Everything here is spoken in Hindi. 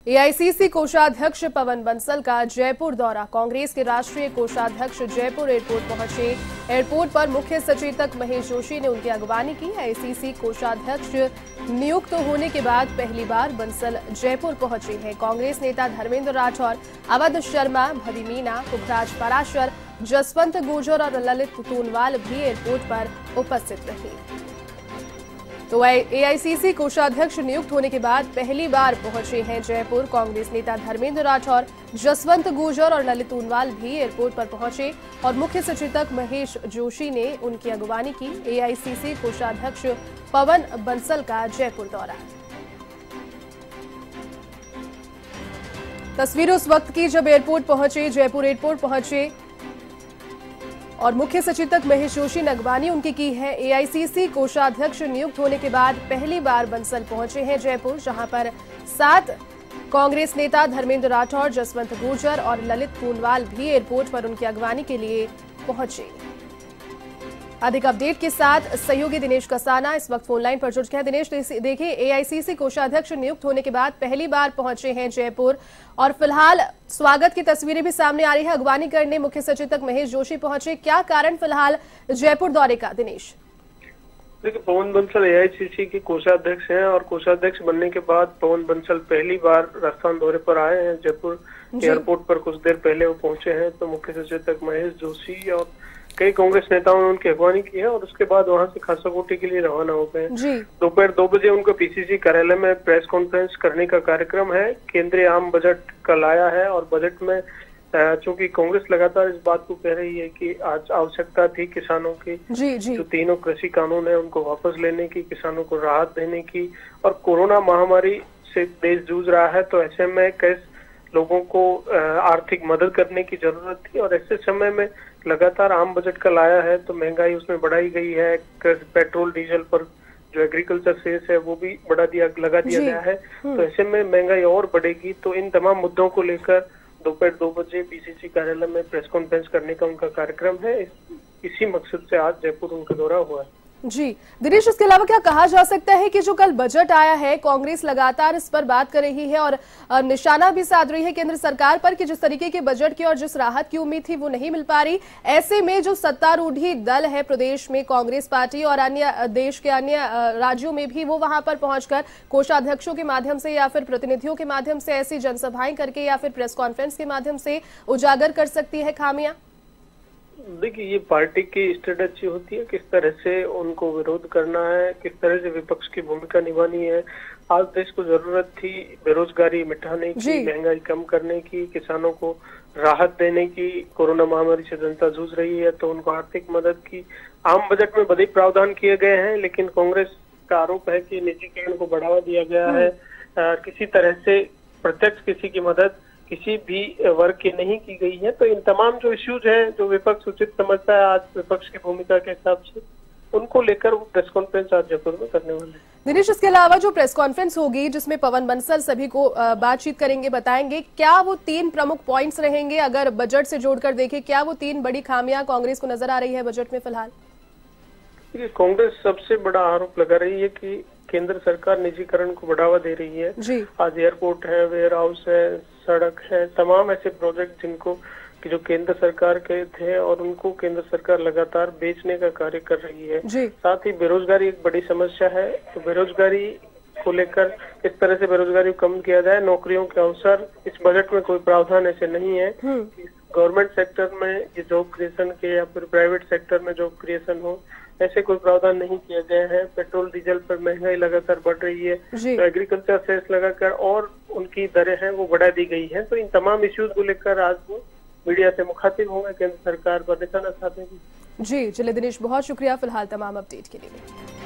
एआईसीसी कोषाध्यक्ष पवन बंसल का जयपुर दौरा। कांग्रेस के राष्ट्रीय कोषाध्यक्ष जयपुर एयरपोर्ट पहुंचे। एयरपोर्ट पर मुख्य सचेतक महेश जोशी ने उनकी अगवानी की। एआईसीसी कोषाध्यक्ष नियुक्त होने के बाद पहली बार बंसल जयपुर पहुंचे हैं। कांग्रेस नेता धर्मेंद्र राठौर, अवध शर्मा, भवी मीना, पुखराज पराशर, जसवंत गुर्जर और ललित तूनवाल भी एयरपोर्ट पर उपस्थित रहे। तो एआईसीसी कोषाध्यक्ष नियुक्त होने के बाद पहली बार पहुंचे हैं जयपुर। कांग्रेस नेता धर्मेंद्र राठौर, जसवंत गुर्जर और ललित तूनवाल भी एयरपोर्ट पर पहुंचे और मुख्य सचेतक महेश जोशी ने उनकी अगवानी की। एआईसीसी कोषाध्यक्ष पवन बंसल का जयपुर दौरा। तस्वीर उस वक्त की जब एयरपोर्ट पहुंचे, जयपुर एयरपोर्ट पहुंचे और मुख्य सचेतक महेश जोशी ने अगवानी उनकी की है। एआईसीसी कोषाध्यक्ष नियुक्त होने के बाद पहली बार बंसल पहुंचे हैं जयपुर, जहां पर 7 कांग्रेस नेता धर्मेंद्र राठौर, जसवंत गुर्जर और ललित तूनवाल भी एयरपोर्ट पर उनकी अगवानी के लिए पहुंचे। अधिक अपडेट के साथ सहयोगी दिनेश कसाना इस वक्त फोन लाइन पर जुड़ गए हैं। दिनेश, देखिए, एआईसीसी कोषाध्यक्ष नियुक्त होने के बाद पहली बार पहुंचे हैं जयपुर और फिलहाल स्वागत की तस्वीरें भी सामने आ रही है। अगवानी करने मुख्य सचेतक महेश जोशी पहुंचे, क्या कारण फिलहाल जयपुर दौरे का? दिनेश, देखिए, पवन बंसल एआईसीसी के कोषाध्यक्ष हैं और कोषाध्यक्ष बनने के बाद पवन बंसल पहली बार राजस्थान दौरे पर आए हैं। जयपुर एयरपोर्ट पर कुछ देर पहले वो पहुंचे हैं, तो मुख्य सचेतक महेश जोशी और कई कांग्रेस नेताओं ने उनकी अगवानी की है और उसके बाद वहां से खासाकोटी के लिए रवाना हो गए। दोपहर 2 बजे उनको पीसीसी कार्यालय में प्रेस कॉन्फ्रेंस करने का कार्यक्रम है। केंद्रीय आम बजट कल आया है और बजट में चूंकि कांग्रेस लगातार इस बात को कह रही है कि आज आवश्यकता थी किसानों की, जो तीनों कृषि कानून है उनको वापस लेने की, किसानों को राहत देने की, और कोरोना महामारी से देश जूझ रहा है, तो ऐसे में कैसे लोगों को आर्थिक मदद करने की जरूरत थी। और ऐसे समय में लगातार आम बजट कल आया है तो महंगाई उसमें बढ़ाई गई है। पेट्रोल डीजल पर जो एग्रीकल्चर सेस है वो भी लगा दिया गया है, तो ऐसे में महंगाई और बढ़ेगी। तो इन तमाम मुद्दों को लेकर दोपहर 2 बजे पीसीसी कार्यालय में प्रेस कॉन्फ्रेंस करने का उनका कार्यक्रम है। इसी मकसद से आज जयपुर उनका दौरा हुआ है। जी दिनेश, इसके अलावा क्या कहा जा सकता है कि जो कल बजट आया है, कांग्रेस लगातार इस पर बात कर रही है और निशाना भी साध रही है केंद्र सरकार पर कि जिस तरीके के बजट की और जिस राहत की उम्मीद थी वो नहीं मिल पा रही। ऐसे में जो सत्तारूढ़ी दल है प्रदेश में, कांग्रेस पार्टी और अन्य देश के अन्य राज्यों में भी, वो वहां पर पहुंचकर कोषाध्यक्षों के माध्यम से या फिर प्रतिनिधियों के माध्यम से ऐसी जनसभाएं करके या फिर प्रेस कॉन्फ्रेंस के माध्यम से उजागर कर सकती है खामियां। देखिए, ये पार्टी की स्ट्रेटेजी होती है, किस तरह से उनको विरोध करना है, किस तरह से विपक्ष की भूमिका निभानी है। आज देश को जरूरत थी बेरोजगारी मिटाने की, महंगाई कम करने की, किसानों को राहत देने की। कोरोना महामारी से जनता जूझ रही है तो उनको आर्थिक मदद की। आम बजट में बड़े प्रावधान किए गए हैं, लेकिन कांग्रेस का आरोप है कि निजीकरण को बढ़ावा दिया गया है। किसी तरह से प्रत्यक्ष किसी की मदद किसी भी वर्ग की नहीं की गई है। तो इन तमाम जो इश्यूज हैं, जो विपक्ष उचित समझता है आज विपक्ष की भूमिका के हिसाब से, उनको लेकर वो प्रेस कॉन्फ्रेंस आज जयपुर में करने वाले हैं। दिनेश, इसके अलावा जो प्रेस कॉन्फ्रेंस होगी जिसमें पवन बंसल सभी को बातचीत करेंगे, बताएंगे, क्या वो 3 प्रमुख पॉइंट्स रहेंगे? अगर बजट से जोड़कर देखें, क्या वो 3 बड़ी खामियां कांग्रेस को नजर आ रही है बजट में फिलहाल? कांग्रेस सबसे बड़ा आरोप लगा रही है कि केंद्र सरकार निजीकरण को बढ़ावा दे रही है। आज एयरपोर्ट है, वेयर हाउस है, सड़क है, तमाम ऐसे प्रोजेक्ट जिनको कि जो केंद्र सरकार के थे और उनको केंद्र सरकार लगातार बेचने का कार्य कर रही है। साथ ही बेरोजगारी एक बड़ी समस्या है, तो बेरोजगारी को लेकर इस तरह से बेरोजगारी को कम किया जाए। नौकरियों के अवसर, इस बजट में कोई प्रावधान ऐसे नहीं है। गवर्नमेंट सेक्टर में ये जॉब क्रिएशन के या फिर प्राइवेट सेक्टर में जॉब क्रिएशन हो, ऐसे कोई प्रावधान नहीं किया गया है। पेट्रोल डीजल पर महंगाई लगातार बढ़ रही है, तो एग्रीकल्चर सेस लगाकर और उनकी दरें हैं वो बढ़ा दी गई हैं। तो इन तमाम इश्यूज को लेकर आज वो मीडिया से मुखातिब होंगे, केंद्र सरकार पर निशाना साधेंगे। जी चलिए दिनेश, बहुत शुक्रिया फिलहाल तमाम अपडेट के लिए।